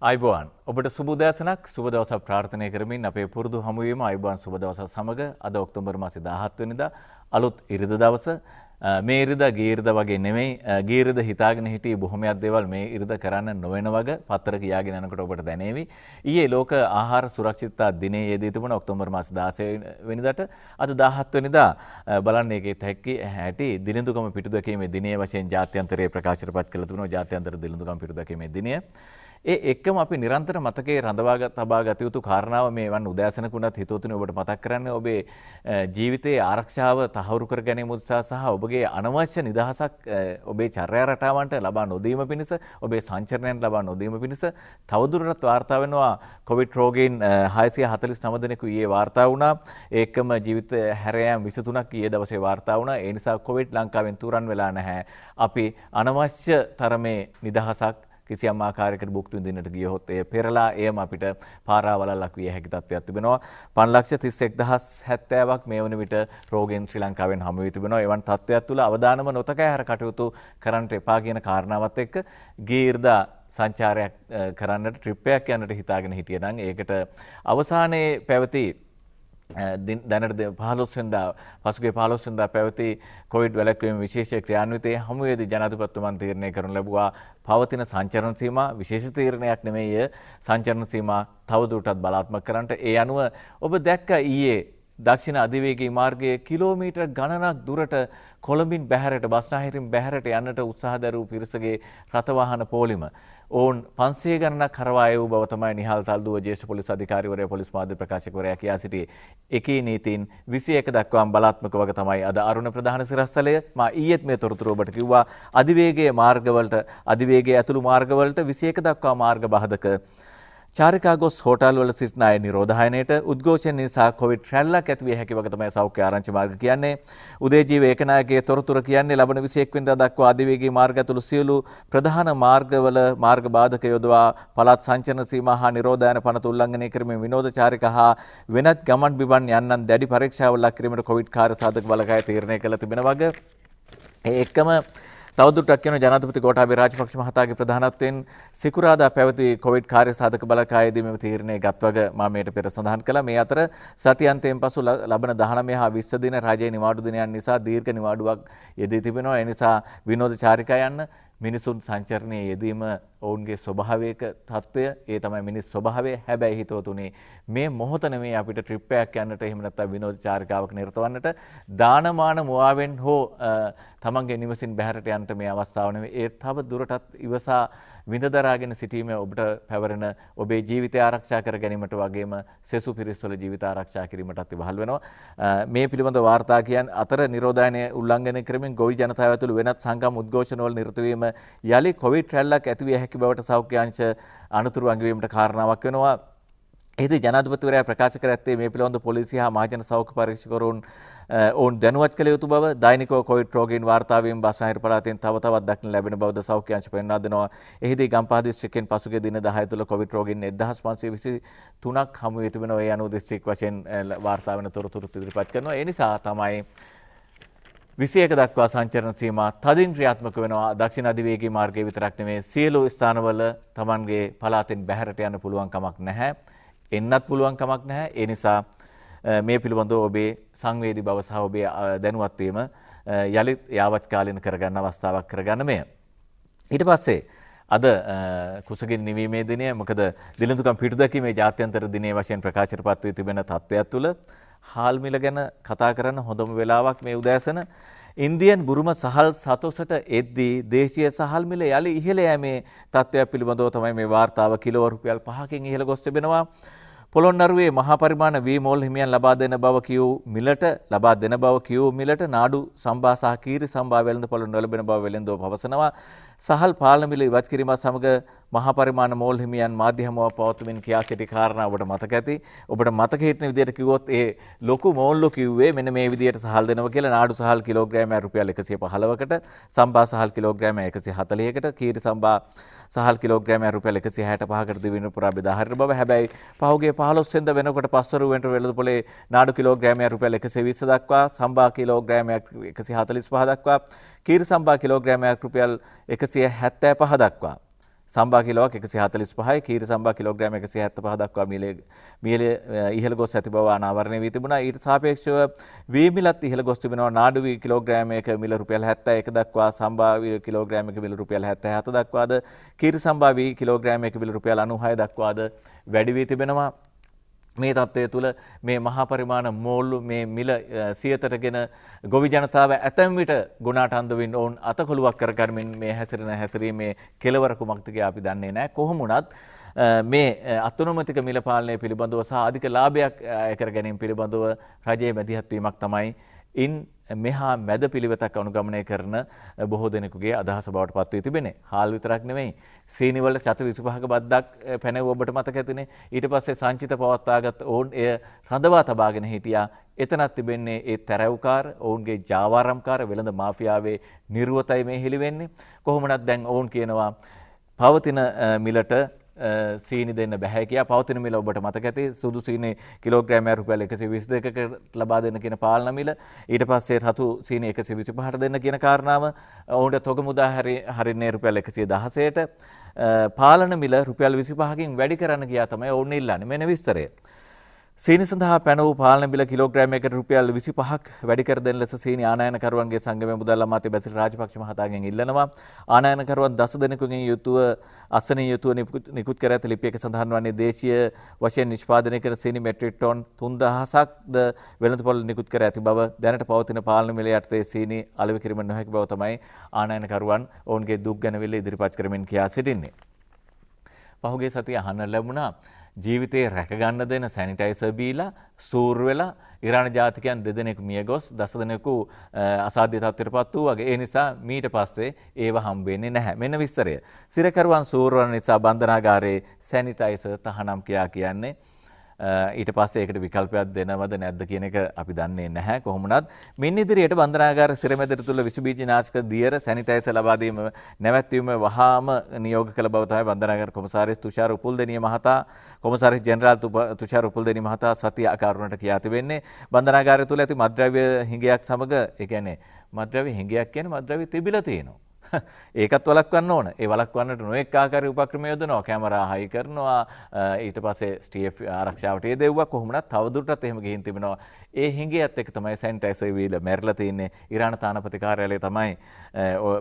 අයිබෝන් ඔබට සුබ උදෑසනක් සුබ දවසක් ප්‍රාර්ථනා කරමින් අපේ පුරුදු හමුවීම අයිබෝන් සුබ දවසක් සමග අද ඔක්තෝබර් මාසේ 17 වෙනිදා අලුත් ඉරිදා දවස මේ ඉරිදා ගිය ඉරිදා වගේ නෙමෙයි ගිය ඉරිදා හිතාගෙන හිටියේ බොහොමයක් දේවල් මේ ඉරිදා කරන්න නොවන වගේ පත්තර කියාගෙන යනකොට ඔබට දැනේවි ඊයේ ලෝක ආහාර සුරක්ෂිතතා දිනේ යෙදී තිබුණ ඔක්තෝබර් මාසේ 16 වෙනිදාට අද 17 වෙනිදා බලන්න ඒකේ හැටි දිලිඳුකම පිටුදැකීමේ දිනේ වශයෙන් ජාත්‍යන්තරයේ ප්‍රකාශයටපත් කළ තිබුණා ජාත්‍යන්තර දිලිඳුකම පිටුදැකීමේ දිනය ඒ එක්කම අපි නිරන්තර මතකයේ රඳවා තබා ගත යුතු කාරණාව මේ වන් උදෑසනකුණත් හිතවතුනි ඔබට මතක් කරන්නේ ඔබේ ජීවිතයේ ආරක්ෂාව තහවුරු කර ගැනීම උදෙසා සහ ඔබගේ අනවශ්‍ය නිදහසක් ඔබේ චර්යා රටාවන්ට ලබා නොදීම පිණිස ඔබේ සංචරණයන් ලබා නොදීම පිණිස තවදුරටත් වාර්තා වෙනවා කොවිඩ් රෝගීන් 649 දෙනෙකු ඊයේ වාර්තා වුණා ඒකම ජීවිත හැරයම් 23ක් ඊයේ දවසේ වාර්තා වුණා ඒ නිසා කොවිඩ් ලංකාවෙන් තුරන් වෙලා නැහැ අපි අනවශ්‍ය තරමේ නිදහසක් කිසියම් ආකාරයකට භුක්ති විඳින්නට ගියහොත් එය පෙරලා එයම අපිට පාරාවලල්ලක් විය හැකි තත්ත්වයක් තිබෙනවා 5,31,070ක් මේ වන විට රෝගීන් ශ්‍රී ලංකාවෙන් හමු වී තිබෙනවා එවන් තත්ත්වයක් තුළ අවදානම නොතකා හැර කටයුතු කරන්නට එපා කියන කාරණාවත් එක්ක ගිය ඉරිදා සංචාරයක් කරන්නට ට්‍රිප් එකක් යන්නට හිතාගෙන හිටියේ නම් ඒකට අවසානයේ පැවති දැනට 15 වෙනිදා පසුගිය 15 වෙනිදා පැවති කොවිඩ් වැළැක්වීම විශේෂ ක්‍රියාන්විතයේ හමුවේදී ජනාධිපතිතුමන් තීරණය කරනු ලැබුවා පවතින සංචරණ සීමා විශේෂ තීරණයක් නෙමෙයි සංචරණ සීමා තවදුරටත් බලාත්මක කරන්නට ඒ අනුව ඔබ දැක්ක ඊයේ දක්ෂිණ අධිවේගී මාර්ගයේ කිලෝමීටර් ගණනක් දුරට කොළඹින් බැහැරට බස්නාහිරින් බැහැරට යන්නට උත්සාහ දරූ පිරිසගේ රථවාහන පෝලිම ඔවුන් 500 ගණනක් හරවා එවූ බව තමයි නිහාල් තල්දුව ජ්‍යෙෂ්ඨ පොලිස් අධිකාරිවරයා පොලිස් මාධ්‍ය ප්‍රකාශකවරයා කියා සිටියේ. එකී නීතීන් 21 දක්වාම බලාත්මක වග තමයි අද අරුණ ප්‍රධාන සිරස්තලය මා ඊයේත් මේ තොරතුරු ඔබට කිව්වා අධිවේගයේ මාර්ගවලට අධිවේගයේ ඇතුළු මාර්ගවලට 21 දක්වා මාර්ග බාධක චාරිකා ගොස් හෝටල් වල සිටින අය නිරෝධායනයට උද්ඝෝෂණ නිසා කොවිඩ් රැල්ලක් ඇති විය හැකි වග තමයි සෞඛ්‍ය ආරංචි මාර්ග කියන්නේ. උදේජීව ඒකනායකගේ තොරතුරු කියන්නේ ලබන 21 වෙනිදා දක්වා අධිවේගී මාර්ග ඇතුළු සියලු ප්‍රධාන මාර්ගවල මාර්ග බාධක යොදවා පළාත් සංචරණ සීමා හා නිරෝධායන පනත උල්ලංඝනය කිරීමෙන් විනෝද චාරිකා හා වෙනත් ගමන් බිමන් යන්නන් දැඩි පරීක්ෂාවල ලක් කිරීමට කොවිඩ් කාර්යසාධක බලකාය තීරණය කළ තිබෙන වග ඒ එක්කම තවදුරටත් කියන ජනාධිපති ගෝඨාභය රාජපක්ෂ මහතාගේ ප්‍රධානත්වයෙන් සිකුරාදා පැවති කොවිඩ් කාර්යසාධක බලකායේදී මෙම තීරණය ගත්වග මා මේට පෙර සඳහන් කළා. මේ අතර සතියන්තයෙන් පසු ලබන 19 හා 20 දින රජයේ නිවාඩු දිනයන් නිසා දීර්ඝ නිවාඩුවක් යෙදී තිබෙනවා. ඒ නිසා විනෝද චාරිකා යන්න මිනිසුන් සංචරණයේ යෙදීම ඔවුන්ගේ ස්වභාවික තත්ත්වය ඒ තමයි මිනිස් ස්වභාවය. හැබැයි හිතවතුනි මේ මොහොත නෙමෙයි අපිට ට්‍රිප් එකක් යන්නට එහෙම නැත්නම් විනෝද චාරිකාවක නිරත වන්නට දානමාන මුවාවෙන් හෝ තමන්ගේ නිවසින් බැහැරට යන්නට මේ අවස්ථාව නෙමෙයි. ඒ තව දුරටත් ඉවසා විඳදරාගෙන සිටීම ඔබට පැවරෙන ඔබේ ජීවිතය ආරක්ෂා කර ගැනීමට වගේම සෙසු පිරිස්වල ජීවිත ආරක්ෂා කිරීමටත් ඉවහල් වෙනවා. මේ පිළිබඳ වාර්තා කියන අතර නිරෝධායනය උල්ලංඝනය කරමින් ගොවි ජනතාව ඇතුළු වෙනත් සංගම් උද්ඝෝෂණවල නිරත වීම යලි කොවිඩ් රැල්ලක් ඇති විය හැකි බවට සෞඛ්‍ය අංශ අනුතුරු අඟවීමට කාරණාවක් වෙනවා. එහිදී ජනාධිපතිවරයා ප්‍රකාශ කර ඇත්තේ මේ පිළිබඳ පොලිසිය හා මහජන සෞඛ්‍ය පරීක්ෂකවරුන් ඔවුන් දැනුවත් කළ යුතු බව දෛනිකව කොවිඩ් රෝගීන් වාර්තා වීම බස්නාහිර පළාතෙන් තව තවත් දක්න ලැබෙන බවද සෞඛ්‍ය අංශ පෙන්වා දෙනවා. එහිදී ගම්පහ දිස්ත්‍රික්කෙන් පසුගිය දින 10 තුළ කොවිඩ් රෝගීන් 1523ක් හමු වී තිබෙනවා. ඒ අනුව දිස්ත්‍රික් වශයෙන් වාර්තා වෙන තොරතුරු ඉදිරිපත් කරනවා. ඒ නිසා තමයි 21 දක්වා සංචරණ සීමා තදින් ක්‍රියාත්මක වෙනවා. දක්ෂිණ අධිවේගී මාර්ගයේ විතරක් නෙමෙයි සියලු ස්ථානවල Tamanගේ පළාතෙන් බැහැරට යන්න පුළුවන් කමක් නැහැ. එන්නත් පුළුවන් කමක් නැහැ. ඒ නිසා මේ පිළිබඳව ඔබේ සංවේදී බව සහ ඔබේ දැනුවත් වීම යලිත් යාවත්කාලින කරගන්න අවස්ථාවක් කරගන්න මෙය. ඊට පස්සේ අද කුසගින් නිවීමේ දිනය මොකද දිලිඳුකම් පිටුදැකීමේ ජාත්‍යන්තර දිනයේ වශයෙන් ප්‍රකාශයටපත් වී තිබෙන තත්ත්වයක් තුළ හාල් මිල ගැන කතා කරන්න හොඳම වෙලාවක් මේ උදෑසන. ඉන්දියන් බුරුම සහල් සතොසට එද්දී දේශීය සහල් මිල යලි ඉහළ යෑමේ තත්ත්වයක් පිළිබඳව තමයි මේ වාර්තාව කිලෝ රුපියල් 5කින් ඉහළ ගොස් තිබෙනවා. පොළොන්නරුවේ මහා පරිමාණ වී මෝල් හිමියන් ලබා දෙන බව කියූ මිලට නාඩු සම්බා සහ කීරි සම්බා වෙළඳ පොළ නොලැබෙන බව වෙළෙන්දෝ පවසනවා. සහල් පාලන මිල ඉවත් කිරීමත් සමග මහා පරිමාණ මෝල් හිමියන් මාධ්‍ය හමුවක් පවත්වමින් කියා සිටි කාරණා ඔබට මතක ඇති. ඔබට මතක හිටින විදිහට කිව්වොත් ඒ ලොකු මෝල්ලෝ කිව්වේ මෙන්න මේ විදිහට සහල් දෙනවා කියලා. නාඩු සහල් කිලෝග්‍රෑමයක් රුපියල් 115කට, සම්බා සහල් කිලෝග්‍රෑමයක් 140කට, කීරි සම්බා සහල් කිලෝග්‍රෑමයක් රුපියල් 165කට දිවින පුරා බෙදා හරින බව. හැබැයි පහුගිය 15 වෙනිදා වෙනකොට පස්වරුවෙන්ට වෙළඳ පොලේ නාඩු කිලෝග්‍රෑමයක් රුපියල් 120 දක්වා, සම්බා කිලෝග්‍රෑමයක් 145 දක්වා, කීරි සම්බා කිලෝග්‍රෑමයක් රුපියල් 175 දක්වා සම්බා කිලෝවක් 145යි, කීරි සම්බා කිලෝග්‍රෑම් 175 දක්වා මිල ඉහළ ගොස් ඇති බව අනාවරණය වී තිබුණා. ඊට සාපේක්ෂව වී මිලත් ඉහළ ගොස් තිබෙනවා. නාඩු වී කිලෝග්‍රෑමයක මිල රුපියල් 71 දක්වා, සම්බා වී කිලෝග්‍රෑමයක මිල රුපියල් 77 දක්වාද, කීරි සම්බා වී කිලෝග්‍රෑමයක මිල රුපියල් 96 දක්වාද වැඩි වී තිබෙනවා. මේ තත්ත්වය තුළ මේ මහා පරිමාණ මෝල්ලු මේ මිල සියතටගෙන ගොවි ජනතාව ඇතැම් විට ගුණාට අන්දවින් ඔවුන් අතකොළුවක් කරගනිමින් මේ හැසිරීමේ කෙලවර කුමක්ද කියලා අපි දන්නේ නැහැ. කොහොම වුණත් මේ අතුනමතික මිල පාලනය පිළිබඳව සහ අධික ලාභයක් කර ගැනීම පිළිබඳව රජයේ මැදිහත් වීමක් තමයි ඉන් මෙහා මැද පිළිවෙතක් අනුගමනය කරන බොහෝ දෙනෙකුගේ අදහස බවට පත් වී තිබෙන්නේ. හාල් විතරක් නෙමෙයි, සීනි වල 25ක බද්දක් පැනෙව ඔබට මතක ඇතිනේ. ඊට පස්සේ සංචිත පවත්වාගත් ඔවුන් එය රඳවා තබාගෙන හිටියා. එතනත් තිබෙන්නේ ඒ තැරැව්කාර, ඔවුන්ගේ ජාවාරම්කාර වෙළඳ මාෆියාවේ නිර්වතයි මේ හෙළි වෙන්නේ. කොහොමනත් දැන් ඔවුන් කියනවා පවතින මිලට සීනි දෙන්න බැහැ කියා. පවතින මිල ඔබට මතක ඇති, සුදු සීනි කිලෝග්‍රෑමයක් රුපියල් 122කට ලබා දෙන්න කියන පාලන මිල. ඊට පස්සේ රතු සීනි 125ට දෙන්න කියන කාරණාව. ඔවුන්ට තොග මුදා හරින්නේ රුපියල් 116ට. පාලන මිල රුපියල් 25කින් වැඩි කරන්න ගියා තමයි ඔවුන් ඉල්ලන්නේ. මෙන්න විස්තරය. සීනි සඳහා පැන වූ පාලන බිල කිලෝග්‍රෑමයකට රුපියල් 25ක් වැඩි කර දෙන ලෙස සීනි ආනයනකරුවන්ගේ සංගමයේ මුදල් අමාත්‍ය බැසිල් රාජපක්ෂ මහතාගෙන් ඉල්ලනවා. ආනයනකරුවන් 10 දෙනෙකුගෙන් යුතුව අසනීය යුතුව නිකුත් කර ඇති ලිපියක සඳහන් වන්නේ දේශීය වශයෙන් නිෂ්පාදනය කර සීනි මෙට්‍රික් ටොන් 3000ක්ද වෙළඳපොළ නිකුත් කර ඇති බව. දැනට පවතින පාලන මිල යටතේ සීනි අලෙවි කිරීම නොහැකි බව තමයි ආනයනකරුවන් ඔවුන්ගේ දුක් ගැනවිල්ල ඉදිරිපත් කරමින් කියා සිටින්නේ. පහුගිය සතියේ අහන්න ලැබුණා ජීවිතේ රැකගන්න දෙන සැනිටයිසර් බීලා සූර් වෙලා ඉරාන ජාතිකයන් දෙදෙනෙකු මිය ගොස් 10 දෙනෙකු අසාධ්‍ය තත්ත්වයටපත් වූ වගේ. ඒ නිසා මීට පස්සේ ඒව හම්බ වෙන්නේ නැහැ. මෙන්න විස්තරය. සිරකරුවන් සූර් වන නිසා බන්ධනාගාරයේ සැනිටයිසර් තහනම් කියන්නේ ඊට පස්සේ ඒකට විකල්පයක් දෙනවද නැද්ද කියන එක අපි දන්නේ නැහැ. කොහොමුණත් මින් ඉදිරියට බන්ධනාගාර සිරමැදිරි තුල විස බීජ නාශක දියර සැනිටයිසර් ලබා දීම නැවැත්වීම වහාම නියෝග කළ බව තමයි බන්ධනාගාර කොමසාරිස් තුෂාර උපුල්දෙනිය මහතා කොමසාරිස් ජෙනරාල් තුෂාර උපුල්දෙනිය මහතා සතිය අකාරුණට කියා තිබෙන්නේ බන්ධනාගාරය තුල ඇති මත්ද්‍රව්‍ය හිඟයක් සමග ඒ කියන්නේ මත්ද්‍රව්‍ය හිඟයක් කියන්නේ මත්ද්‍රව්‍ය තිබිලා තියෙනවා. ඒකත් වළක්වන්න ඕන. ඒ වළක්වන්නට නොඑක ආකාරයේ උපක්‍රම යොදනවා. කැමරා හයි කරනවා. ඊට පස්සේ ස්ටීඑෆ් ආරක්ෂාවට යෙදෙව්වා. කොහොමනත් තවදුරටත් එහෙම ගිහින් තිබෙනවා. ඒ හිඟියත් එක්ක තමයි සැනිටයිසර් වීල මැරිලා තින්නේ. ඉරාන තානාපති කාර්යාලය තමයි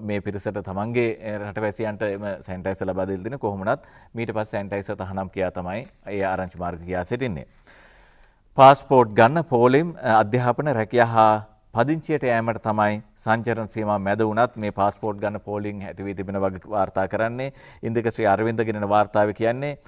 මේ පිරිසට තමන්ගේ රටවැසියන්ට එම සැනිටයිසර් ලබා දෙලා දෙන්නේ. කොහොමනත් මීට පස්සේ සැනිටයිසර් තහනම් කියා තමයි ඒ ආරංචි මාර්ග කියා සිටින්නේ. පාස්පෝර්ට් ගන්න පෝලිම් අධ්‍යාපන රැකියා හා පදිංචියට යෑමට තමයි සංචරණ සීමා මැද වුණත් මේ පාස්පෝර්ට් ගන්න පෝලිං ඇති වී තිබෙන වගේ වාර්තා කරන්නේ. ඉන්දික ශ්‍රී අරවින්ද ගෙනෙන වාර්තාවේ කියන්නේ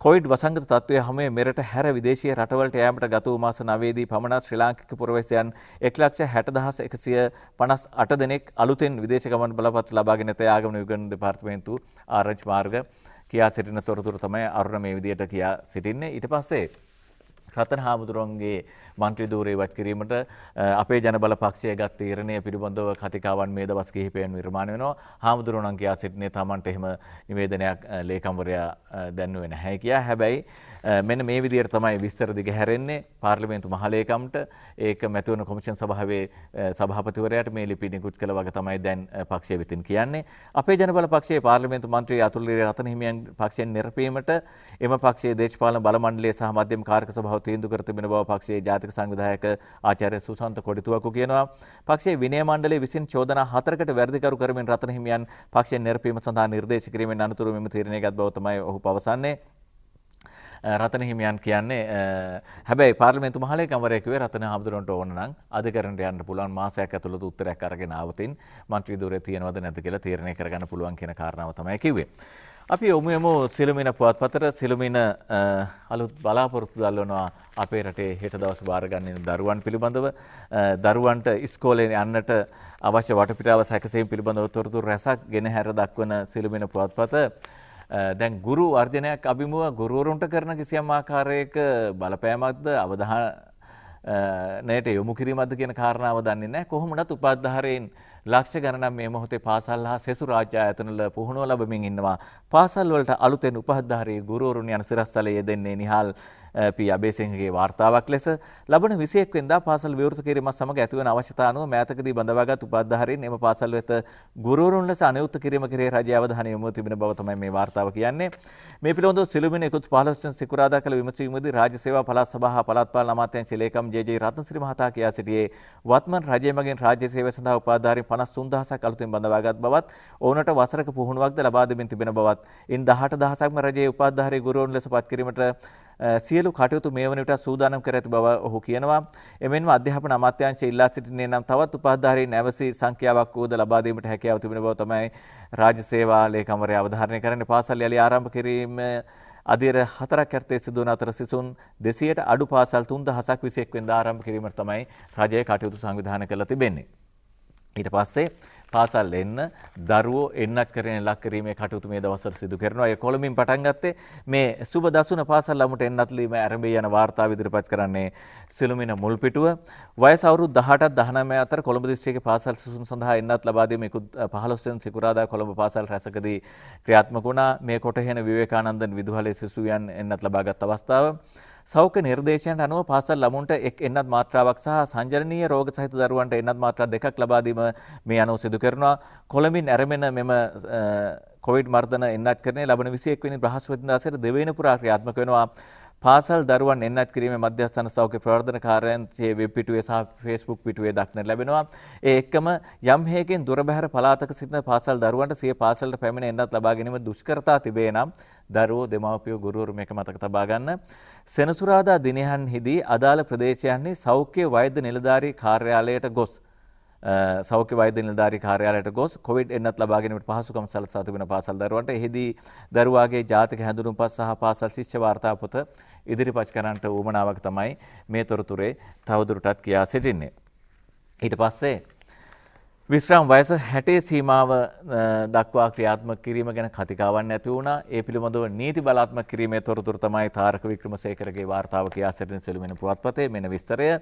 කොවිඩ් වසංගත තත්ත්වය හැමේ මෙරට හැර විදේශීය රටවලට යෑමට ගත වූ මාස 9 දී පමණ ශ්‍රී ලාංකික පුරවැසියන් 1,60,158 දෙනෙක් අලුතෙන් විදේශ ගමන් බලපත්‍ර ලබාගෙන ඇත. ආගමන විගණන දෙපාර්තමේන්තුව ආරංචි මාර්ග කියා සිටින තොරතුරු තමයි අරුණ මේ විදියට කියා සිටින්නේ. ඊට පස්සේ රතන හාමුදුරුවන්ගේ මන්ත්‍රී ධූරය ඉවත් කිරීමට අපේ ජනබල පක්ෂය ගත් තීරණය පිළිබඳව කතිකාවන් මේ දවස් කිහිපයෙන් නිර්මාණය වෙනවා. හාමුදුරුවෝ කියා සිටිනේ තමන්ට එහෙම නිවේදනයක් ලේකම්වරයා දැන්නුවේ නැහැ කියා. හැබැයි මෙන්න මේ විදිහට තමයි විස්තර දිගහැරෙන්නේ පාර්ලිමේන්තු මහලේකම්ට. ඒක මැතිවරණ කොමිෂන් සභාවේ සභාපතිවරයාට මේ ලිපි නිකුත් කළ වගේ තමයි දැන් පක්ෂය විසින් කියන්නේ. අපේ ජනබල පක්ෂයේ පාර්ලිමේන්තු මන්ත්‍රී අතුල් රතන හිමියන් පක්ෂයෙන් නිරපීමට එම පක්ෂයේ දේශපාලන බල මණ්ඩලය සහ මධ්‍යම කාර්ක සභාව තීන්දුව කර තිබෙන බව පක්ෂයේ ජාතික සංවිධායක ආචාර්ය සුසන්ත කොඩිතුවක්කු කියනවා. පක්ෂයේ විනය මණ්ඩලය විසින් චෝදනා 4කට වැරදිකරු කරමින් රතන හිමියන් පක්ෂයෙන් නිරපීම සඳහා නිර්දේශ කිරීමෙන් අනතුරු මෙම තීරණය ගත් බව තමයි ඔහු පවසන්නේ. රතන හිමියන් කියන්නේ හැබැයි පාර්ලිමේන්තු මහලේකම්වරයා කිව්වේ රතන හාමුදුරන්ට ඕන නම් අධිකරණයට යන්න පුළුවන් මාසයක් ඇතුළත උත්තරයක් අරගෙන ආවතින් මන්ත්‍රී ධූරය තියනවද නැද්ද කියලා තීරණය කරගන්න පුළුවන් කියන කාරණාව තමයි කිව්වේ. අපි යමු සිළුමිණ පුවත්පතට. සිළුමිණ අලුත් බලාපොරොත්තු දල්වනවා අපේ රටේ හෙට දවස් බාරගන්න දරුවන් පිළිබඳව. දරුවන්ට ඉස්කෝලේ යන්නට අවශ්‍ය වටපිටාව සැකසීම පිළිබඳව තොරතුරු රැසක් ගෙන හැර දක්වන සිළුමිණ පුවත්පත දැන් ගුරු වර්ධනයක් අභිමුව ගුරුවරුන්ට කරන කිසියම් ආකාරයක බලපෑමක්ද අවධානයට යොමු කිරීමක්ද කියන කාරණාව දන්නේ නැහැ. කොහොමදත් උපාධාරයෙන් ලක්ෂ ගණනක් මේ මොහොතේ පාසල් හා සෙසු රාජ්‍ය ආයතනවල පුහුණුව ලැබමින් ඉන්නවා. පාසල් වලට අලුතෙන් උපාධාරී ගුරුවරුන් යන සිරස්තලයේ යෙදෙන්නේ නිහාල් පී අබේසිංහගේ වාර්තාවක් ලෙස ලබන 21 වෙනිදා පාසල් විවෘත කිරීමත් සමග ඇතිවන අවශ්‍යතාව අනුව මෑතකදී බඳවාගත් උපාධාරීන් එම පාසල් වෙත ගුරුවරුන් ලෙස අනුයුක්ත කිරීම කෙරෙහි රජයේ අවධානය යොමු තිබෙන බව තමයි මේ වාර්තාව කියන්නේ. මේ පිළිබඳව සිළුමිණ ඉකුත් 15 වෙනි සිකුරාදා කළ විමසීමේදී රාජ්‍ය සේවා පළාත් සභා හා පළාත් පාලන අමාත්‍යාංශ ලේකම් ජේ.ජේ. රත්නසිරි මහතා කියා සිටියේ වත්මන් රජය මගින් රාජ්‍ය සේවය සඳහා උපාධාරීන් 53000ක් අලුතෙන් බඳවාගත් බවත් ඔවුන්ට වසරක පුහුණුවක්ද ලබා දෙමින් තිබෙන බවත් ඉන් 18000ක්ම රජයේ උපාධාරී ගුරුවරුන් ලෙස පත් කිරීමට සියලු කටයුතු මේ වන විට සූදානම් කර ඇති බව ඔහු කියනවා. එමෙන්ම අධ්‍යාපන අමාත්‍යාංශය ඉල්ලා සිටින්නේ නම් තවත් උපාධාරීන් නැවසී සංඛ්‍යාවක් වූද ලබා දීමට හැකියාව තිබෙන බව තමයි රාජ්‍ය සේවා ලේකම්වරයා අවධාරණය කරන්නේ. පාසල් යලි ආරම්භ කිරීම අධීර 4ක් යටතේ සිදුවන අතර සිසුන් 200ට අඩු පාසල් 3000ක් 21 වෙනිදා ආරම්භ කිරීමට තමයි රජය කටයුතු සංවිධානය කරලා තිබෙන්නේ. ඊට පස්සේ පාසල් එන්න දරුවෝ එන්නත් කරගෙන ලක් කිරීමේ කටයුතු මේ දවස්වල සිදු කරනවා. ඒ කොළඹින් පටන් ගත්තේ මේ සුබ දසුන පාසල් ළමුට එන්නත් ලීම ආරම්භය යන වාර්තාව ඉදිරිපත් කරන්නේ සිළුමිණ මුල්පිටුව. වයස අවුරුදු 18ත් 19 අතර කොළඹ දිස්ත්‍රික්කයේ පාසල් සිසුන් සඳහා එන්නත් ලබා දීම 15 වෙනි සිකුරාදා කොළඹ පාසල් රැසකදී ක්‍රියාත්මක වුණා. මේ කොටහෙන විවේකානන්දන් විදුහලේ සිසුයන් එන්නත් ලබාගත් අවස්ථාව. සෞඛ්‍ය නිර්දේශයන්ට අනුව පාසල් ළමුන්ට එක් එන්නත් මාත්‍රාවක් සහ සංජනනීය රෝග සහිත දරුවන්ට එන්නත් මාත්‍රා දෙකක් ලබා දීම මේ අනුව සිදු කරනවා. කොළඹින් ඇරඹෙන මෙම කොවිඩ් මර්ධන එන්නත් කරන්නේ ලබන 21 වෙනි බ්‍රහස්පතින්දා සිට දෙවයින පුරා ක්‍රියාත්මක වෙනවා. පාසල් දරුවන් එන්නත් කිරීමේ මධ්‍යස්ථාන සෞඛ්‍ය ප්‍රවර්ධන කාර්යාලයේ වෙබ් පිටුවේ සහ Facebook පිටුවේ දක්නට ලැබෙනවා. ඒ එක්කම යම් හේකින් දුර බැහැර පළාතක සිටින පාසල් දරුවන්ට සිය පාසලට පැමිණ එන්නත් ලබා ගැනීම දුෂ්කරතා තිබේ නම් දරුවෝ දෙමාපියෝ ගුරුවරු මේක මතක තබා ගන්න. සෙනසුරාදා දිනයන්හිදී අදාළ ප්‍රදේශයන්හි සෞඛ්‍ය වෛද්‍ය නිලධාරී කාර්යාලයට ගොස් සෞඛ්‍ය වෛද්‍ය නිලධාරී කාර්යාලයට ගොස් කොවිඩ් එන්නත් ලබා ගැනීමට පහසුකම් සලසා තිබෙන පාසල් දරුවන්ට එහිදී දරුවාගේ ජාතික හැඳුනුම්පත් සහ පාසල් ශිෂ්‍ය වාර්තා පොත ඉදිරිපත් කරන්නට උවමනාවක් තමයි මේ තොරතුරේ තවදුරටත් කියා සිටින්නේ. ඊට පස්සේ විශ්‍රාම වයස 60 සීමාව දක්වා ක්‍රියාත්මක කිරීම ගැන කතිකාවන් නැති වුණා. ඒ පිළිබඳව නීති බලාත්මක කිරීමේ තොරතුරු තමයි තාරක වික්‍රමසේකරගේ වාර්තාව කියා සිටින සිළුමිණ පුවත්පතේ මෙන්න විස්තරය.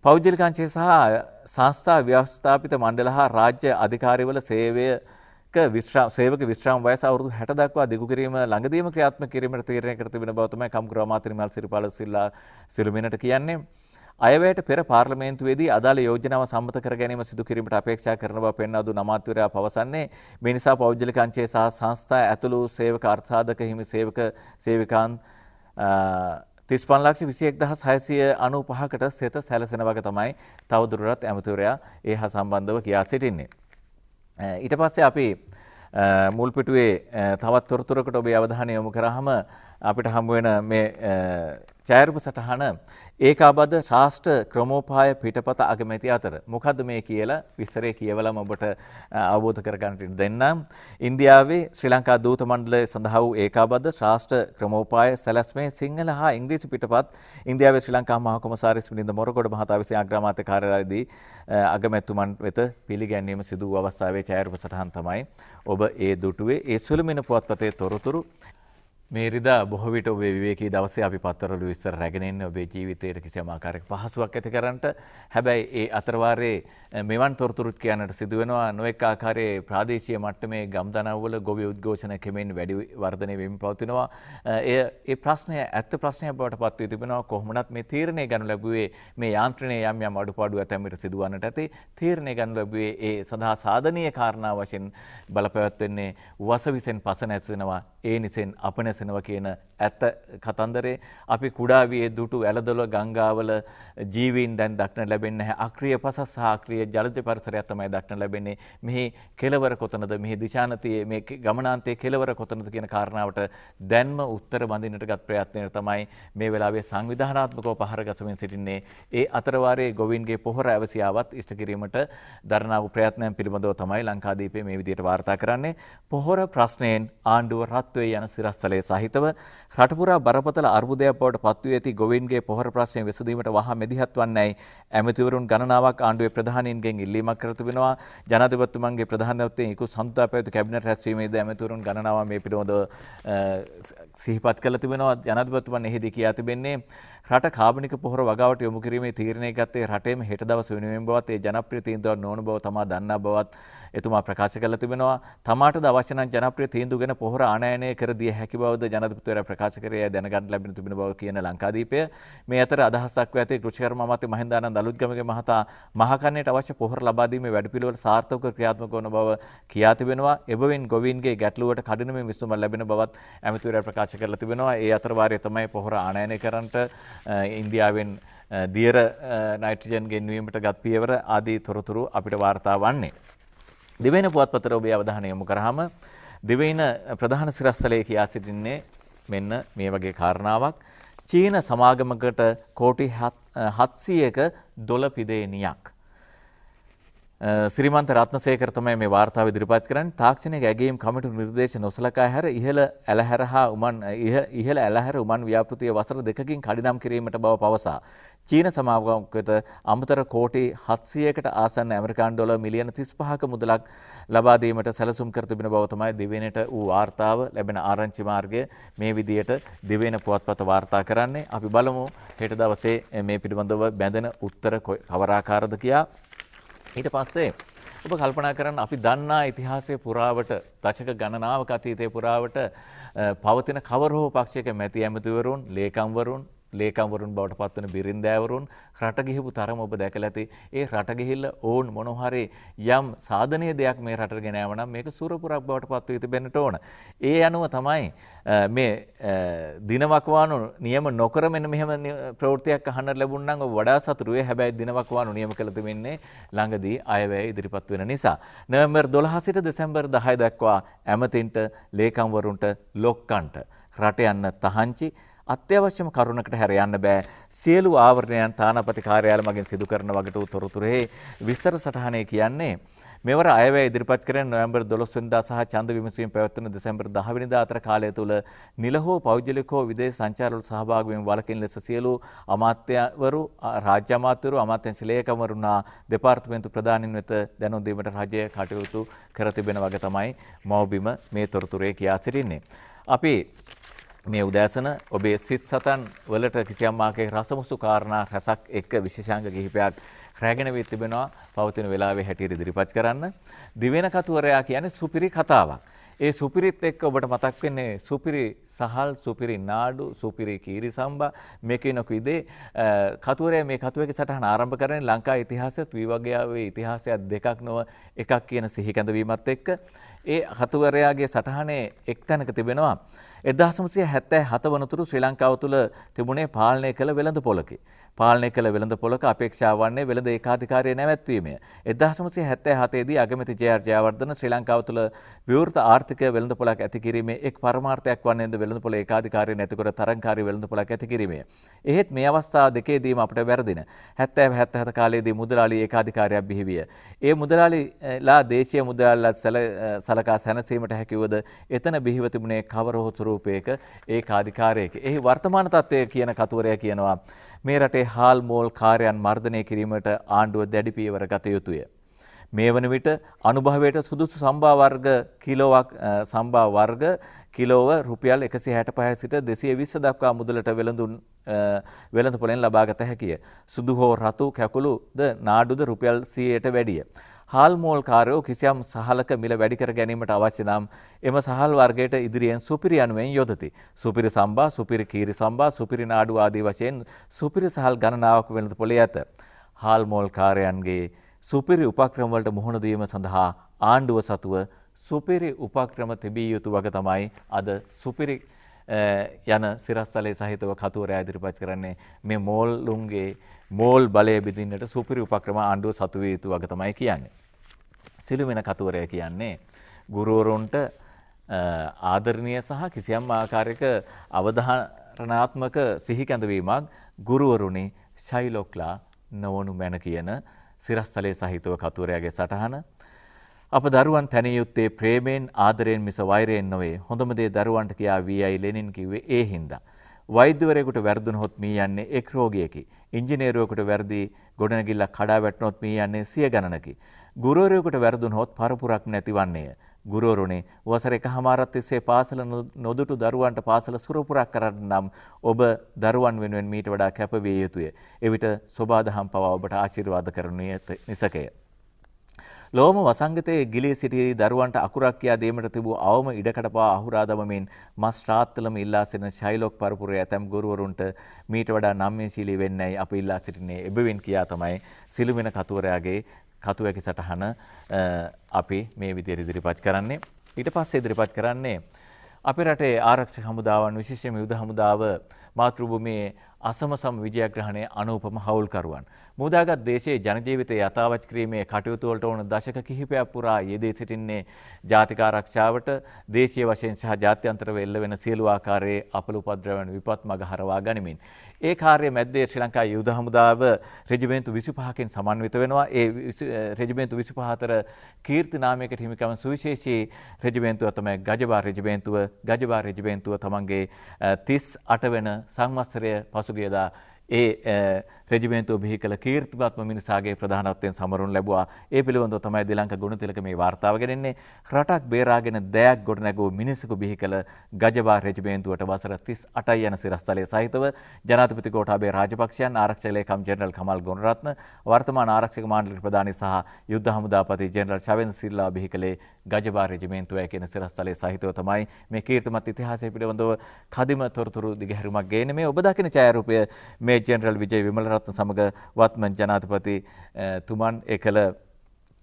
පෞද්ගලික අංශය සහ සංස්ථා ව්‍යවස්ථාපිත මණ්ඩල හා රාජ්‍ය අධිකාරිවල සේවක විශ්‍රාම වයස අවුරුදු 60 දක්වා දිගු කිරීම ළඟදීම ක්‍රියාත්මක කිරීමට තීරණය කර තිබෙන බව තමයි කම්කරු අමාත්‍ය නිමල් සිරිපාල සිල්ලා සිළුමිණට කියන්නේ. අයවැයට පෙර පාර්ලිමේන්තුවේදී අදාළ යෝජනාව සම්මත කර ගැනීම සිදු කිරීමට අපේක්ෂා කරන බව පෙන්වා දුන් අමාත්‍යවරයා පවසන්නේ මේ නිසා පෞද්ගලික අංශය සහ සංස්ථා ඇතුළු සේවක අර්ථසාධක හිමි සේවිකාන් 35,21,695කට සෙත සැලසෙන වගේ තමයි තවදුරටත් ඇමතිවරයා ඒ හා සම්බන්ධව කියා සිටින්නේ. ඊට පස්සේ අපි මුල් පිටුවේ තවත් තොරතුරකට ඔබේ අවධානය යොමු කරාම අපිට හමු වෙන මේ ඡායාරූප සටහන ඒකාබද්ධ ශාස්ත්‍ර ක්‍රමෝපාය පිටපත අගමැති අතර මොකද්ද මේ කියලා විස්තරය කියවලම ඔබට අවබෝධ කරගන්නට දෙන්නම්. ඉන්දියාවේ ශ්‍රී ලංකා දූත මණ්ඩලය සඳහා වූ ඒකාබද්ධ ශාස්ත්‍ර ක්‍රමෝපාය සැලැස්මේ සිංහල හා ඉංග්‍රීසි පිටපත් ඉන්දියාවේ ශ්‍රී ලංකා මහා කොමසාරිස් මිලින්ද මොරගොඩ මහතා විසින් අග්‍රාමාත්‍ය කාර්යාලයේදී අගමැතිතුමන් වෙත පිළිගැන්වීම සිදු වූ අවස්ථාවේ ඡායාරූප සටහන් තමයි ඔබ ඒ දුටුවේ. ඒ සුළුමිණ පුවත්පතේ තොරතුරු මේ ඉරිදා බොහෝ විට ඔබේ විවේකී දවසේ අපි පත්තරවල විස්තර රැගෙන ඉන්නේ ඔබේ ජීවිතයට කිසියම් ආකාරයක පහසුවක් ඇති කරන්නට. හැබැයි ඒ අතරවාරයේ මෙවන් තොරතුරුත් කියන්නට සිදු වෙනවා. නොඑක ආකාරයේ ප්‍රාදේශීය මට්ටමේ ගම්දනව්වල ගොවි උද්ඝෝෂණ කෙමෙන් වැඩි වර්ධනය වෙමින් පවතිනවා. ඒ ප්‍රශ්නය ඇත්ත ප්‍රශ්නයක් බවට පත් වී තිබෙනවා. කොහොමනත් මේ තීරණය ගනු ලැබුවේ මේ යාන්ත්‍රණයේ යම් යම් අඩුපාඩු ඇතැම් විට සිදුවන්නට ඇති. තීරණය ගනු ලැබුවේ ඒ සඳහා සාධනීය කාරණා වශයෙන් බලපැවැත්වෙන්නේ වසවිසෙන් පස නැසෙනවා. ඒ නිසෙන් අපනැසෙනවා කියන ඇත්ත කතන්දරේ අපි කුඩා වියේ දුටු ඇලදොල ගංගාවල ජීවීන් දැන් දක්න ලැබෙන්නේ නැහැ. අක්‍රීය පස සහ අක්‍රීය ජලජ පරිසරයක් තමයි දක්න ලැබෙන්නේ. මෙහි කෙලවර කොතනද, මෙහි දිශානතියේ මේ ගමනාන්තයේ කෙලවර කොතනද කියන කාරණාවට දැන්ම උත්තර බඳින්නටගත් ප්‍රයත්නය තමයි මේ වෙලාවේ සංවිධානාත්මකව පහර ගසමින් සිටින්නේ. ඒ අතරවාරයේ ගොවීන්ගේ පොහොර ඇවසියාවත් ඉෂ්ට කිරීමට දරනා වූ ප්‍රයත්නයන් පිළිබඳව තමයි ලංකාදීපේ මේ විදිහට වාර්තා කරන්නේ. පොහොර ප්‍රශ්නයෙන් ආණ්ඩුව රත් වේ යන සිරස්තලයේ සහිතව රටපුරා බරපතල අර්බුදයක් බවට පත්වී ඇති ගොවීන්ගේ පොහොර ප්‍රශ්නය විසඳීමට වහා මෙදිහත් වන්නේයි ඇමතිවරුන් ගණනාවක් ආණ්ඩුවේ ප්‍රධානීන්ගෙන් ඉල්ලීමක් කර තිබෙනවා. ජනාධිපතිතුමන්ගේ ප්‍රධානත්වයෙන් ඉක්ු සම්මුතා පැවති කැබිනට් රැස්වීමේදී ඇමතිවරුන් ගණනාවක් මේ පිළිබඳව සිහිපත් කළ තිබෙනවා. ජනාධිපතිතුමන් එහිදී කියා තිබෙන්නේ රට කාබනික පොහොර වගාවට යොමු කිරීමේ තීරණය ගත්තේ රටේම හෙට දවස වෙනුවෙන් බවත් ඒ ජනප්‍රිය තීන්දුවක් නොවන බව තමා දන්නා බවත් එතුමා ප්‍රකාශ කළ තිබෙනවා. තමාටද අවශ්‍ය නම් ජනප්‍රිය තීන්දුව ගැන පොහොර ආනයනය කර දිය හැකි බවද ජනාධිපතිවරයා ප්‍රකාශ කරේ දැනගන්න ලැබෙන තිබෙන බව කියන ලංකාදීපය. මේ අතර අදහසක් ව ඇති කෘෂිකර්ම අමාත්‍ය මහින්දානන්ද අලුත්ගමගේ මහතා මහකන්නයට අවශ්‍ය පොහොර ලබා දීමේ වැඩපිළිවෙල සාර්ථකව ක්‍රියාත්මක වන බව කියා තිබෙනවා. එබැවින් ගොවීන්ගේ ගැටලුවට කඩිනමින් විසඳුමක් ලැබෙන බවත් ඇමතිවරයා ප්‍රකාශ කරලා තිබෙනවා. ඒ අතර වාරයේ තමයි පොහොර ආනයනය කරන්නට ඉන්දියාවෙන් දියර නයිට්‍රජන් ගෙන්වීමට ගත් පියවර ආදී තොරතුරු අපිට වාර්තා වන්නේ. දිවයින පුවත්පතට ඔබේ අවධානය යොමු කරාම දිවයින ප්‍රධාන සිරස්තලයේ කියා සිටින්නේ මෙන්න මේ වගේ කාරණාවක්. චීන සමාගමකට කෝටි 700ක දොළ පිදේනියක්. සිරිමන්ත රත්නසේකර තමයි මේ වාර්තාව ඉදිරිපත් කරන්නේ. තාක්ෂණික ඇගයීම් කමිටු නිර්දේශ නොසලකා හැර ඉහළ ඇලහැර උමන් ව්‍යාපෘතිය වසර 2කින් කඩිනම් කිරීමට බව පවසා චීන සමාගමකට අමතර කෝටි 700කට ආසන්න ඇමරිකානු ඩොලර් මිලියන 35ක මුදලක් ලබා දීමට සැලසුම් කර තිබෙන බව තමයි දිවයිනට වූ වාර්තාව ලැබෙන ආරංචි මාර්ගය මේ විදියට දිවයින පුවත්පත වාර්තා කරන්නේ. අපි බලමු හෙට දවසේ මේ පිළිබඳව බැඳෙන උත්තර කවර ආකාරද කියා. ඊට පස්සේ ඔබ කල්පනා කරන්න අපි දන්නා ඉතිහාසයේ පුරාවට දශක ගණනාවක අතීතයේ පුරාවට පවතින කවර හෝ පක්ෂයක මැති ඇමතිවරුන් ලේකම්වරුන් බවට පත්වන බිරින්දෑවරුන් රට ගිහිපු තරම ඔබ දැකලා ඇති. ඒ රට ගිහිල්ලා ඕන් මොනවා හරි යම් සාධනීය දෙයක් මේ රටට ගෙන ආව නම් මේක සුරපුරක් බවට පත් වී තිබෙන්නට ඕන. ඒ අනුව තමයි මේ දිනවකවානු නියම නොකර මෙන්න මෙහෙම ප්‍රවෘත්තියක් අහන්න ලැබුණ නම් ඔබ වඩා සතුටු වෙයි. හැබැයි දිනවකවානු නියම කළ තිබෙන්නේ ළඟදී අයවැය ඉදිරිපත් වෙන නිසා. නොවැම්බර් 12 සිට දෙසැම්බර් 10 දක්වා ඇමතින්ට ලේකම්වරුන්ට ලොක්කන්ට රට යන්න තහංචි අත්‍යවශ්‍යම කරුණකට හැර යන්න බෑ. සියලු ආවරණයන් තානාපති කාර්යාල මගින් සිදු කරන වගට වූ තොරතුරේ විස්තර සටහනේ කියන්නේ මෙවර අයවැය ඉදිරිපත් කරන නොවැම්බර් 12 වෙනිදා සහ ඡන්ද විමසීම පැවැත්වෙන දෙසැම්බර් 10 වෙනිදා අතර කාලය තුල නිල හෝ පෞද්ගලික හෝ විදේශ සංචාරවල සහභාගී වීම වළකින ලෙස සියලු අමාත්‍යවරු රාජ්‍ය අමාත්‍යවරු අමාත්‍යංශ ලේකම්වරුන්ා දෙපාර්තමේන්තු ප්‍රධානීන් වෙත දැනුම් දීමට රජය කටයුතු කර තිබෙන වගේ තමයි මව්බිම මේ තොරතුරේ කියා සිටින්නේ. අපි මේ උදෑසන ඔබේ සිත් සතන් වලට කිසියම් ආකාරයක රසමුසු කාරණා රසක් එක්ක විශේෂාංග කිහිපයක් රැගෙන වී තිබෙනවා පවතින වෙලාවේ හැටියට ඉදිරිපත් කරන්න. දිවෙන කතුවරයා කියන්නේ සුපිරි කතාවක්. ඒ සුපිරිත් එක්ක ඔබට මතක් වෙන්නේ සුපිරි සහල්, සුපිරි නාඩු, සුපිරි කීරි සම්බා මේ කිනක විදිහේ කතුවරයා මේ කතුවේගේ සටහන ආරම්භ කරන්නේ ලංකා ඉතිහාසයත් වීවගයාවේ ඉතිහාසයත් දෙකක් නොව එකක් කියන සිහි කැඳවීමත් එක්ක ඒ කතුවරයාගේ සටහනේ එක්තැනක තිබෙනවා 1977 වනතුරු ශ්‍රී ලංකාව තුළ තිබුණේ පාලනය කළ වෙළඳ පොලකේ. පාලනය කළ වෙළඳ පොලක අපේක්ෂාව වන්නේ වෙළඳ ඒකාධිකාරිය නැවැත්වීමය. 1977 දී අගමැති ජේ.ආර්. ජයවර්ධන ශ්‍රී ලංකාව තුළ විවෘත ආර්ථික වෙළඳ පොලක් ඇති කිරීමේ එක් පරමාර්ථයක් වන්නේද වෙළඳ පොල ඒකාධිකාරිය නැතිකර තරංකාරී වෙළඳ පොලක් ඇති කිරීමය. එහෙත් මේ අවස්ථා දෙකේදීම අපට වැරදින 70 කාලයේදී මුදලාලි ඒකාධිකාරියක් බිහි විය. ඒ මුදලාලිලා දේශීය මුදලාලිලා සලකා සැනසීමට හැකිවද එතන බිහිව තිබුණේ කවර හෝ ස්වරූපයක ඒකාධිකාරයක. එහි වර්තමාන තත්ත්වය කියන කතුවරයා කියනවා මේ රටේ හාල් මෝල් කාර්යයන් මර්ධනය කිරීමට ආණ්ඩුව දැඩි පියවර ගත යුතුය. මේ වන විට අනුභවයට සුදුසු සම්භා වර්ග කිලෝව රුපියල් 165 සිට 220 දක්වා මුදලට වෙළඳ පොලෙන් ලබාගත හැකිය. සුදු හෝ රතු කැකුළුද නාඩුද රුපියල් 100ට වැඩිය. හාල් මෝල් කාර්යෝ කිසියම් සහලක මිල වැඩි කර ගැනීමට අවශ්‍ය නම් එම සහල් වර්ගයට ඉදිරියෙන් සුපිරි යනුවෙන් යොදති. සුපිරි සම්බා, සුපිරි කීරි සම්බා, සුපිරි නාඩු ආදී වශයෙන් සුපිරි සහල් ගණනාවක් වෙළඳ පොලේ ඇත. හාල් මෝල් කාර්යයන්ගේ සුපිරි උපක්‍රම වලට මුහුණ දීම සඳහා ආණ්ඩුව සතුව සුපිරි උපක්‍රම තිබිය යුතු වග තමයි අද සුපිරි යන සිරස්තලයේ සහිතව කතුවරයා ඉදිරිපත් කරන්නේ. මේ මෝල්ලුන්ගේ මෝල් බලය බෙදින්නට සුපිරි උපක්‍රම ආණ්ඩුව සතු විය යුතු වග තමයි කියන්නේ. සිළුමිණ කතුවරයා කියන්නේ ගුරුවරුන්ට ආදරණීය සහ කිසියම් ආකාරයක අවධාරණාත්මක සිහි කැඳවීමක් ගුරුවරුනි ශෛලොක්ලා නොවනු මැන කියන සිරස්තලයේ සහිතව කතුවරයාගේ සටහන. අප දරුවන් තැනිය යුත්තේ ප්‍රේමයෙන් ආදරයෙන් මිස වෛරයෙන් නොවේ. හොඳම දේ දරුවන්ට කියා වී.ආයි ලෙනින් කිව්වේ ඒ හින්දා. වෛද්‍යවරයෙකුට වැරදුනොත් මී යන්නේ එක් රෝගියෙකි. ඉංජිනේරුවෙකුට වැරදි ගොඩනැගිල්ලක් කඩා වැටුනොත් මී යන්නේ සිය ගණනකි. ගුරුවරයෙකුට වැරදුනොත් පරපුරක් නැතිවන්නේය. ගුරුවරුනි වසර එකහමාරක් තිස්සේ පාසල නොදුටු දරුවන්ට පාසල සුරපුරක් කරන්න නම් ඔබ දරුවන් වෙනුවෙන් මීට වඩා කැපවිය යුතුය. එවිට සෝබා දහම් පවා ඔබට ආශිර්වාද කරනුයේ නිසකය. ලෝම වසංගතයේ ගිලී සිටි දරුවන්ට අකුරක් කියා දීමට තිබූ අවම ඉඩකඩ පවා අහුරා දමමින් මස් රාත්තලම ඉල්ලා සිටින ශෛලෝක් පරපුරේ ඇතැම් ගුරුවරුන්ට මීට වඩා නම්‍යශීලී වෙන්නයි අපි ඉල්ලා සිටින්නේ. එබැවින් කියා තමයි සිළුමිණ කතුවරයාගේ කතුවැකි සටහන අපි මේ විදිහට ඉදිරිපත් කරන්නේ. ඊට පස්සේ ඉදිරිපත් කරන්නේ අපේ රටේ ආරක්ෂක හමුදාවන් විශේෂයෙන්ම යුද හමුදාව මාතෘභූමියේ අසමසම විජයග්‍රහණයේ අනූපම හවුල්කරුවන්. මුදාගත් දේශයේ ජනජීවිතය යථාවත් කිරීමේ කටයුතු වලට ඕන දශක කිහිපයක් පුරා යෙදී සිටින්නේ ජාතික ආරක්ෂාවට දේශීය වශයෙන් සහ ජාත්‍යන්තරව එල්ල වෙන සියලු ආකාරයේ අපල උපද්‍රවයන් විපත් මග හරවා ගනිමින්. ඒ කාර්ය මැද්දේ ශ්‍රී ලංකා යුද හමුදාව රෙජිමෙන්තු 25කින් සමන්විත වෙනවා. ඒ රෙජිමෙන්තු 25 අතර කීර්ති නාමයකට හිමිකම සුවිශේෂී රෙජිමෙන්තුව තමයි ගජබා රෙජිමෙන්තුව. ගජබා රෙජිමෙන්තුව තමන්ගේ 38 වෙන සංවත්සරය පසුගියදා ඒ රෙජිමෙන්තුව බිහි කළ කීර්තිමත්ම මිනිසාගේ ප්‍රධානත්වයෙන් සමරුන් ලැබුවා. ඒ පිළිබඳව තමයි දිලංක ගුණතිලක මේ වාර්තාව ගෙනෙන්නේ. රටක් බේරාගෙන දෑයක් ගොඩනැගූ මිනිසෙකු බිහි කළ ගජබා රෙජිමෙන්තුවට වසර 38යි යන සිරස්තලයේ සහිතව ජනාධිපති ගෝඨාභය රාජපක්ෂයන්, ආරක්ෂක ලේකම් ජෙනරල් කමල් ගුණරත්න, වර්තමාන ආරක්ෂක මාණ්ඩලයේ ප්‍රධානී සහ යුද්ධ හමුදාපති ජෙනරල් ශවෙන්ද්‍ර සිල්වා බිහි කළේ ගජබා රෙජිමෙන්තුවයි කියන සිරස්තලයේ සහිතව තමයි මේ කීර්තිමත් ඉතිහාසය පිළිබඳව කදිම තොරතුරු දිගහැරුමක් ගේන්නේ. මේ ඔබ දකින ඡායාරූපය මේ ජෙනරල් විජය විමලරත්න සමග වත්මන් ජනාධිපති තුමන් එකල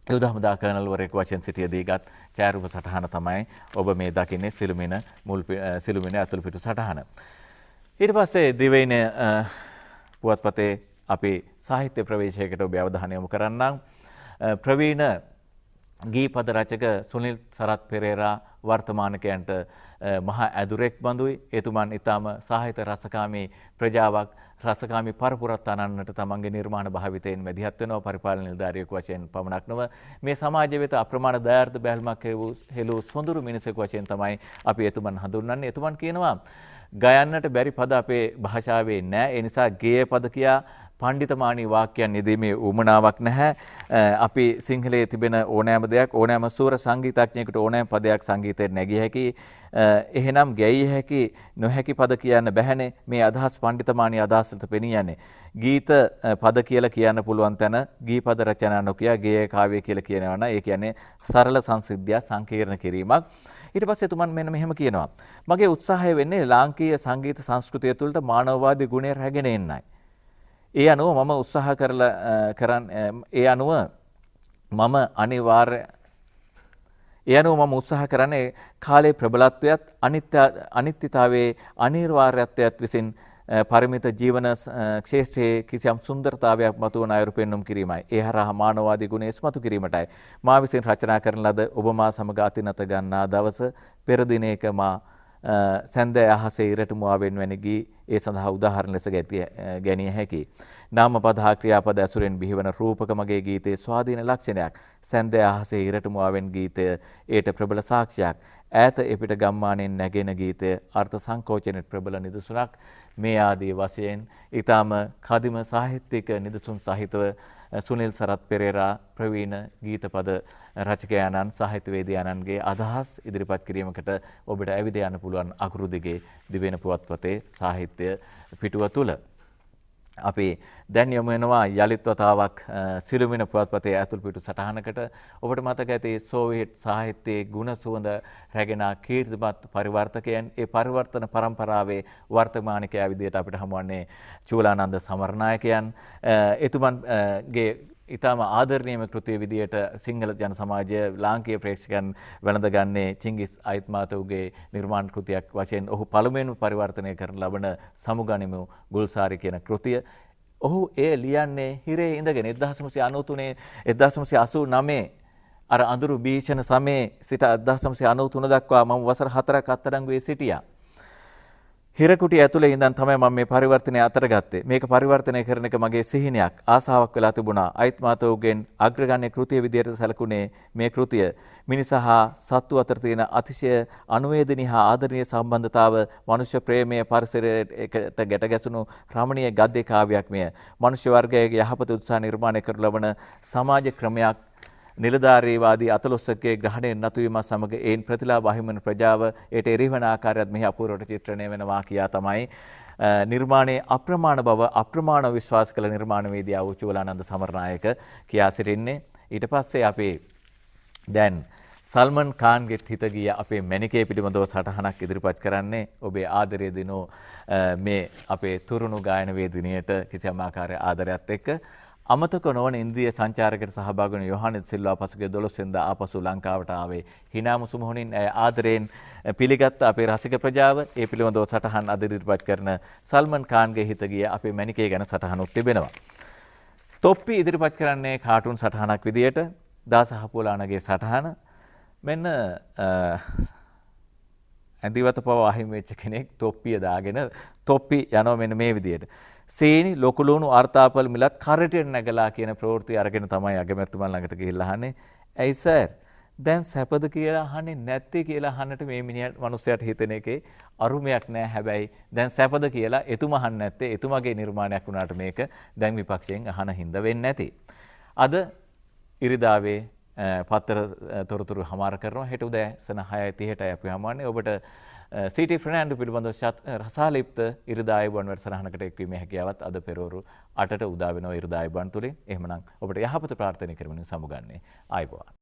යුද හමුදා කර්නල්වරයෙකු වශයෙන් සිටියදී ගත් ඡායාරූප සටහන තමයි ඔබ මේ දකින්නේ සිළුමිණ ඇතුළු පිටු සටහන. ඊට පස්සේ දිවයින පුවත්පතේ අපි සාහිත්‍ය ප්‍රවේශයකට ඔබ අවධානය යොමු කරන්නම්. ප්‍රවීණ ගීපද රචක සුනිල් සරත් පෙරේරා වර්තමානකයන්ට මහා ඇදුරෙක් බඳුයි. එතුමන් ඊටම සාහිත්‍ය රසකාමී ප්‍රජාවක්, රසකාමී පරපුරත් අනන්නට තමන්ගේ නිර්මාණ භාවිතයෙන් මැදිහත් වෙනවා. පරිපාලන නිලධාරියෙකු වශයෙන් පමණක් නොව මේ සමාජය වෙත අප්‍රමාණ දයාර්ථ බැල්මක් හෙළූ සොඳුරු මිනිසෙකු වශයෙන් තමයි අපි එතුමන් හඳුන්වන්නේ. එතුමන් කියනවා ගයන්නට බැරි පද අපේ භාෂාවේ නැහැ. ඒ නිසා ගේය පද කියා පණ්ඩිතමානී වාක්‍යයන් යෙදීමේ උවමනාවක් නැහැ. අපි සිංහලයේ තිබෙන ඕනෑම දෙයක්, ඕනෑම සූර සංගීතඥයෙකුට ඕනෑම පදයක් සංගීතයට නැගිය හැකි. එහෙනම් ගැයිය හැකි නොහැකි පද කියන්න බැහැනේ. මේ අදහස් පණ්ඩිතමානී අදහසට පෙනී යන්නේ. ගීත පද කියලා කියන්න පුළුවන් තැන ගීපද රචනා නොකිය ගේය කාව්‍ය කියලා කියනවා නම් ඒ කියන්නේ සරල සංසිද්ධිය සංකීර්ණ කිරීමක්. ඊට පස්සේ තුමන් මෙන්න මෙහෙම කියනවා. මගේ උත්සාහය වෙන්නේ ලාංකීය සංගීත සංස්කෘතිය තුළට මානවවාදී ගුණය රැගෙන එන්නයි. ඒ අනුව මම උත්සාහ උත්සාහ කරන්නේ කාලයේ ප්‍රබලත්වයත් අනිත්‍යතාවයේ අනිවාර්යත්වයත් විසින් පරිමිත ජීවන ක්ෂේත්‍රයේ කිසියම් සුන්දරතාවයක් මතුවන අයුරු පෙන්눔 කිරීමයි. ඒ හරහා මානවවාදී ගුණ ඉස්මතු කිරීමටයි මා විසින් රචනා කරන ලද ඔබ මා සමග අතිනත ගන්නා දවස පෙර දිනයක මා සැන්දෑ අහසේ ඉරටුමුවාවෙන් වැනි ගී ඒ සඳහා උදාහරණ ලෙස ගැනිය හැකියි. නාමපද හා ක්‍රියාපද ඇසුරෙන් බිහිවන රූපක මගේ ගීතයේ ස්වාධීන ලක්ෂණයක්. සැන්දෑ අහසේ ඉරටුමුවාවෙන් ගීතය ඒට ප්‍රබල සාක්ෂියක්. ඈත එපිට ගම්මානයෙන් නැගෙන ගීතය අර්ථ සංකෝචනයේ ප්‍රබල නිදසුනක්. මේ ආදී වශයෙන් ඊටම කදිම සාහිත්‍යික නිදසුන් සහිතව සුනිල් සරත් පෙරේරා ප්‍රවීණ ගීතපද රචකයාණන් සාහිත්‍යවේදියාණන්ගේ අදහස් ඉදිරිපත් කිරීමකට ඔබට ඇවිද යන්න පුළුවන් අකුරු දිගේ දිවෙන පුවත්පතේ සාහිත්‍ය පිටුව තුල. අපි දැන් යමු වෙනවා යලිත් වතාවක් සිළුමිණ පුවත්පතේ ඇතුළු පිටු සටහනකට. ඔබට මතක ඇති සෝවියට් සාහිත්‍යයේ ගුණ සුවඳ රැගෙන කීර්තිමත් පරිවර්තකයන්. ඒ පරිවර්තන පරම්පරාවේ වර්තමානිකයා විදිහට අපිට හමුවන්නේ චූලානන්ද සමරනායකයන්. එතුමන්ගේ ඉතාම ආදරණීයම කෘතිය විදියට සිංහල ජන සමාජය ලාංකීය ප්‍රේක්ෂකයන් වැළඳගන්නේ චිංගිස් අයිත්මාතවගේ නිර්මාණ කෘතියක් වශයෙන් ඔහු පළමුවෙන්ම පරිවර්තනය කරන ලබන සමුගනිමු ගුල්සාරි කියන කෘතිය. ඔහු ඒ ලියන්නේ හිරේ ඉඳගෙන 1993 1989 අර අඳුරු භීෂණ සමයේ සිට 1993 දක්වා මම වසර 4ක් අත්අඩංගුවේ සිටියා. හිරකුටිය ඇතුලේ ඉඳන් තමයි මම මේ පරිවර්තනය අතර ගත්තේ. මේක පරිවර්තනය කරන එක මගේ සිහිනයක්, ආසාවක් වෙලා තිබුණා. අයිත්මාතෝගෙන් අග්‍රගණ්‍ය කෘතිය විදියට සැලකුණේ මේ කෘතිය මිනිසා හා සත්තු අතර තියෙන අතිශය අනුවේදනීය හා ආදරණීය සම්බන්ධතාව, මනුෂ්‍ය ප්‍රේමය, පරිසරයට ගැට ගැසුණු රමණීය ගද්‍ය කාව්‍යයක් මෙය. මනුෂ්‍ය වර්ගයේ යහපත උත්සාහ නිර්මාණය කරනු ලබන සමාජ ක්‍රමයක්. නිලධාරීවාදී අතලොස්සකගේ ග්‍රහණයෙන් නතුවීම සමග ඒන් ප්‍රතිලාභ අහිමිවන ප්‍රජාව ඒට එරිවන ආකාරයත් මෙහි අපූර්වට චිත්‍රණය වෙනවා කියා තමයි නිර්මාණයේ අප්‍රමාණ බව අප්‍රමාණ විශ්වාස කළ නිර්මාණවේදියා වූ චූලානන්ද සමරනායක කියා සිටින්නේ. ඊට පස්සේ අපි දැන් සල්මන් ඛාන්ගෙත් හිත ගිය අපේ මැනිකේ පිළිබඳව සටහනක් ඉදිරිපත් කරන්නේ ඔබේ ආදරය දිනෝ මේ අපේ තුරුණු ගායන වේදිනියට කිසියම් ආකාරයේ ආදරයත් එක්ක අමතක නොවන ඉන්දිය සංචාරකයට සහභාගී වන යොහානෙස් සිල්වා පසුගිය 12 වෙනිදා ආපසු ලංකාවට ආවේ හිනාමුසු මොහොනින් ආදරයෙන් පිළිගත් අපේ රසික ප්‍රජාව ඒ පිළිබඳව සටහන් අද ඉදිරිපත් කරන සල්මන් ඛාන්ගේ හිත ගිය අපේ මැනිකේ ගැන සටහනක් තිබෙනවා. තොප්පි ඉදිරිපත් කරන්නේ කාටුන් සටහනක් විදියට දාස හපුලානගේ සටහන මෙන්න ඇඳිවත පව අහිමි වෙච්ච කෙනෙක් තොප්පිය දාගෙන තොප්පි යනවා මෙන්න මේ විදියට. සේනි ලොකුලුණු අර්ථාපල් මිලත් කරටියෙන් නැගලා කියන ප්‍රවෘත්ති අරගෙන තමයි අගමැතිතුමන් ළඟට ගිහිල්ලා අහන්නේ. "ඇයි සර් දැන් සැපද කියලා අහන්නේ නැත්තේ" කියලා අහන්නට මේ මිනිහට මිනිස්සයාට හිතෙන එකේ අරුමයක් නැහැ. හැබැයි දැන් සැපද කියලා එතුමා අහන්නේ නැත්තේ එතුමාගේ නිර්මාණයක් වුණාට මේක දැන් විපක්ෂයෙන් අහන හින්දා වෙන්නේ නැති. අද ඉරිදාවේ පත්තර තොරතුරු හමාර කරනවා. හෙට උදෑසන 6:30ට අපි හමුවන්නේ. ඔබට සීටි ෆර්නෑන්ඩෝ පිළිබඳව රසාලිප්ත ඉරිදායි බන් වැඩසටහනකට එක්වීමේ හැකියාවත් අද පෙරවරු 8ට උදා වෙනවා ඉරිදායි බන් තුලින්. එහෙමනම් ඔබට යහපත ප්‍රාර්ථනා කරමින් සමුගන්නේ. ආයුබෝවන්.